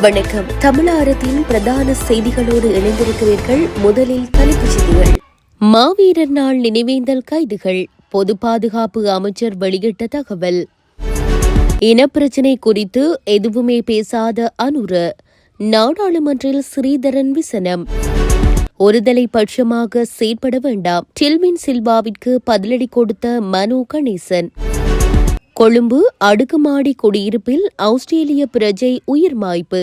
வணக்கம். தமிழாரத்தின் பிரதான செய்திகளோடு இணைந்திருக்கிறீர்கள். முதலில் தலைப்புச் செய்திகள். மாவீரர் நாள் நினைவேந்தல் கைதுகள். பொது பாதுகாப்பு அமைச்சர் வெளியிட்ட தகவல். இனப்பிரச்சினை குறித்து எதுவுமே பேசாத அனுர. நாடாளுமன்றில் ஸ்ரீதரன் விசனம். ஒருதலை பட்சமாக செயற்பட வேண்டாம். டில்வின் சில்வாவிற்கு பதிலடி கொடுத்த மனோ கணேசன். கொழும்பு அடுக்குமாடி குடியிருப்பில் ஆஸ்திரேலிய பிரஜை உயிர் மாய்ப்பு.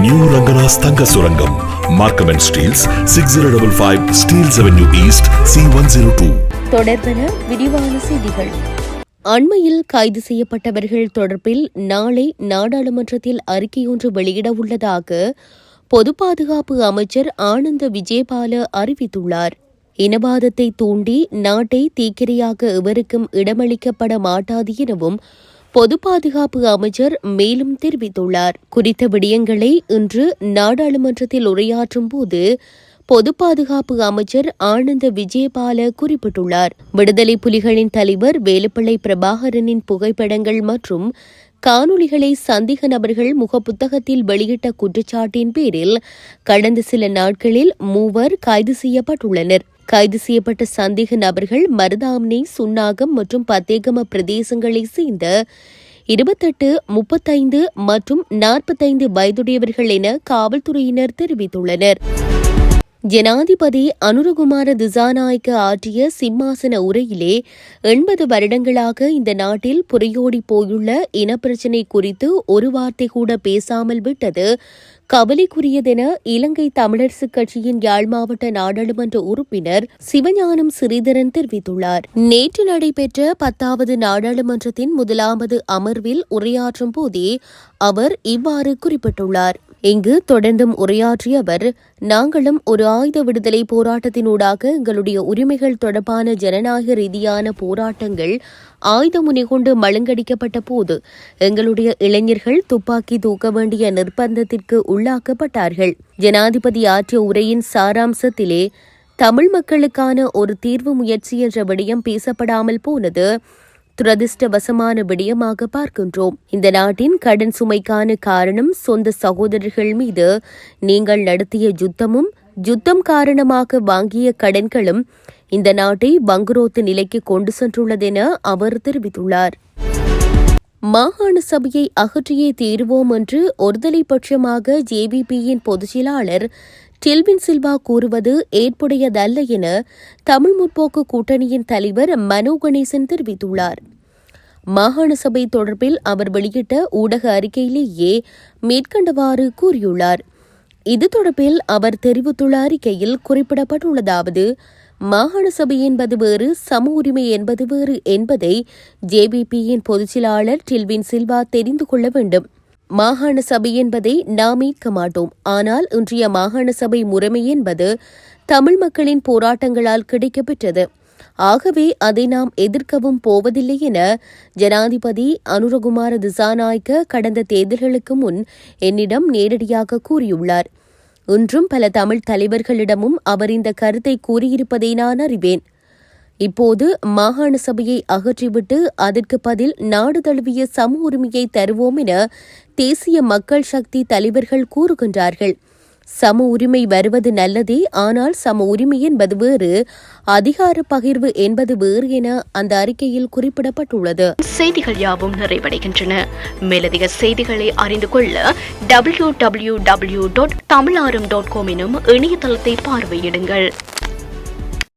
நியூ ரங்கனாஸ் தங்க சுரங்கம், Markham and Steeles, 6055 Steeles avenue east, C102. தொடர்பென விரிவான செய்திகள். அண்மையில் கைது செய்யப்பட்டவர்கள் தொடர்பில் நாளை நாடாளுமன்றத்தில் அறிக்கையொன்று வெளியிட உள்ளதாக பொது பாதுகாப்பு அமைச்சர் ஆனந்த விஜயபால அறிவித்துள்ளார். இனவாதத்தை தூண்டி நாட்டை தீக்கிரையாக எவருக்கும் இடமளிக்கப்பட மாட்டாது எனவும் பொது பாதுகாப்பு அமைச்சர் மேலும் தெரிவித்துள்ளார். குறித்த விடயங்களை இன்று நாடாளுமன்றத்தில் உரையாற்றும் போது பொது பாதுகாப்பு அமைச்சர் ஆனந்த விஜயபால குறிப்பிட்டுள்ளார். விடுதலை புலிகளின் தலைவர் வேலுப்பிள்ளை பிரபாகரனின் புகைப்படங்கள் மற்றும் காணொளிகளை சந்தேக நபர்கள் முகப்புத்தகத்தில் வெளியிட்ட குற்றச்சாட்டின் பேரில் கடந்த சில நாட்களில் 3 கைது செய்யப்பட்டுள்ளனர். கைது செய்யப்பட்ட சந்தேக நபர்கள் மருதாம்னே, சுன்னாகம் மற்றும் பத்தேகம பிரதேசங்களைச் சேர்ந்த 28, 35 மற்றும் 45 வயதுடையவர்கள் என காவல்துறையினர் தெரிவித்துள்ளனர். ஜனாதிபதி அனுரகுமார திசாநாயக்க ஆற்றிய சிம்மாசன உரையிலே 80 வருடங்களாக இந்த நாட்டில் புரையோடி போயுள்ள இனப்பிரச்சினை குறித்து ஒரு வார்த்தை கூட பேசாமல் விட்டது கவலைக்குரியதென இலங்கை தமிழரசுக் கட்சியின் யாழ் மாவட்ட நாடாளுமன்ற உறுப்பினர் சிவஞானம் ஸ்ரீதரன் தெரிவித்துள்ளார். நேற்று நடைபெற்ற 10வது நாடாளுமன்றத்தின் முதலாவது அமர்வில் உரையாற்றும் போதே அவர் இவ்வாறு குறிப்பிட்டுள்ளார். இங்கு தொடர்ந்தும் உரையாற்றிய அவர், நாங்களும் ஒரு ஆயுத விடுதலை போராட்டத்தினூடாக எங்களுடைய உரிமைகள் தொடர்பான ஜனநாயக ரீதியான போராட்டங்கள் ஆயுதமுனை கொண்டு மழுங்கடிக்கப்பட்ட போது எங்களுடைய இளைஞர்கள் துப்பாக்கி தூக்க வேண்டிய நிர்பந்தத்திற்கு உள்ளாக்கப்பட்டார்கள். ஜனாதிபதி ஆற்றிய உரையின் சாராம்சத்திலே தமிழ் மக்களுக்கான ஒரு தீர்வு முயற்சி என்ற விடயம் பேசப்படாமல் போனது துரதிர்ஷ்டவசமான விடயமாக பார்க்கின்றோம். இந்த நாட்டின் கடன் சுமைக்கான காரணம் சொந்த சகோதரர்கள் மீது நீங்கள் நடத்திய யுத்தம் காரணமாக வாங்கிய கடன்களும் இந்த நாட்டை வங்குரோத்து நிலைக்கு கொண்டு சென்றுள்ளதென அவர் தெரிவித்துள்ளார். மாகாண சபையை அகற்றியே தீருவோம் என்று ஒருதலை பட்சமாக ஜேவிபியின் பொதுச் செயலாளர் டில்வின் சில்வா கூறுவது ஏற்புடையதல்ல என தமிழ் முற்போக்கு கூட்டணியின் தலைவர் மனோ கணேசன் தெரிவித்துள்ளார். மாகாண சபை தொடர்பில் அவர் வெளியிட்ட ஊடக அறிக்கையிலேயே மேற்கண்டவாறு கூறியுள்ளார். இது தொடர்பில் அவர் தெரிவித்துள்ள அறிக்கையில் குறிப்பிடப்பட்டுள்ளதாவது, மாகாண சபை என்பது வேறு, சம உரிமை என்பது வேறு என்பதை ஜேவிபியின் பொதுச் செயலாளர் டில்வின் சில்வா தெரிந்து கொள்ள வேண்டும். மாகாண சபை என்பதை நாம் ஏற்க மாட்டோம். ஆனால் இன்றைய மாகாண சபை முறைமை என்பது தமிழ் மக்களின் போராட்டங்களால் கிடைக்கப்பெற்றது. ஆகவே அதை நாம் எதிர்க்கவும் போவதில்லை என ஜனாதிபதி அனுரகுமார திசாநாயக்க கடந்த தேர்தல்களுக்கு முன் என்னிடம் நேரடியாக கூறியுள்ளார். இன்றும் பல தமிழ் தலைவர்களிடமும் அவர் இந்த கருத்தை கூறியிருப்பதை நான் அறிவேன். இப்போது மாகாண சபையை அகற்றிவிட்டு அதற்கு பதில் நாடு தழுவிய சம உரிமையை தருவோம் என தேசிய மக்கள் சக்தி தலைவர்கள் கூறுகின்றார்கள். சம உரிமை வருவது நல்லதே, ஆனால் சம உரிமை என்பது வேறு, அதிகார பகிர்வு என்பது வேறு என அந்த அறிக்கையில் குறிப்பிடப்பட்டுள்ளது. செய்திகள் யாவும் நிறைவடைகின்றன. மேலதிக செய்திகளை அறிந்து கொள்ள www.tamilaram.com எனும் இணையதளத்தை பார்வையிடுங்கள்.